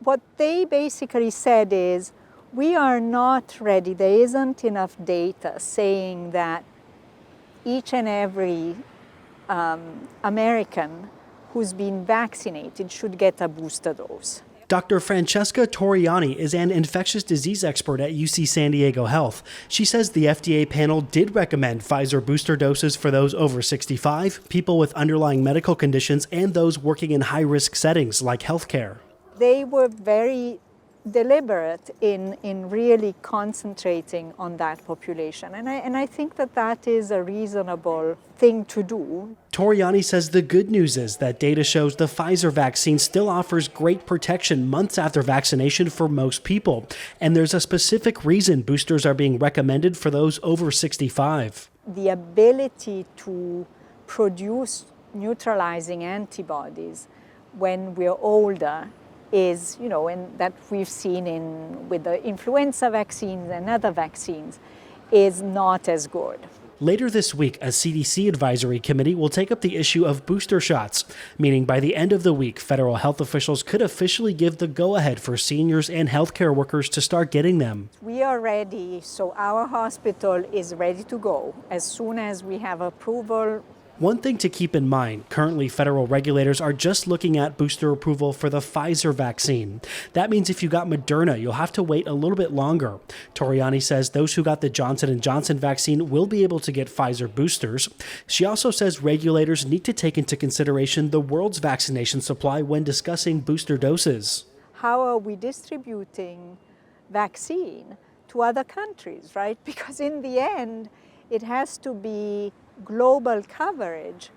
what they basically said is, we are not ready. There isn't enough data saying that each and every American who's been vaccinated should get a booster dose. Dr. Francesca Torriani is an infectious disease expert at UC San Diego Health. She says the FDA panel did recommend Pfizer booster doses for those over 65, people with underlying medical conditions, and those working in high-risk settings like healthcare. They were very deliberate in really concentrating on that population. And I think that is a reasonable thing to do. Torriani says the good news is that data shows the Pfizer vaccine still offers great protection months after vaccination for most people. And there's a specific reason boosters are being recommended for those over 65. The ability to produce neutralizing antibodies when we're older is, and that we've seen with the influenza vaccines and other vaccines, is not as good. Later this week, a CDC advisory committee will take up the issue of booster shots, meaning by the end of the week, federal health officials could officially give the go-ahead for seniors and healthcare workers to start getting them. We are ready, so our hospital is ready to go as soon as we have approval. One thing to keep in mind, currently federal regulators are just looking at booster approval for the Pfizer vaccine. That means if you got Moderna, you'll have to wait a little bit longer. Torriani says those who got the Johnson & Johnson vaccine will be able to get Pfizer boosters. She also says regulators need to take into consideration the world's vaccination supply when discussing booster doses. How are we distributing vaccine to other countries, right? Because in the end, it has to be global coverage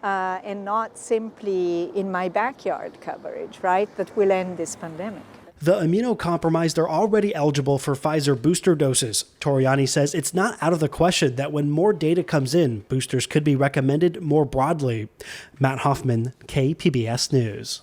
and not simply in my backyard coverage, right, that will end this pandemic. The immunocompromised are already eligible for Pfizer booster doses. Torriani says it's not out of the question that when more data comes in, boosters could be recommended more broadly. Matt Hoffman, KPBS News.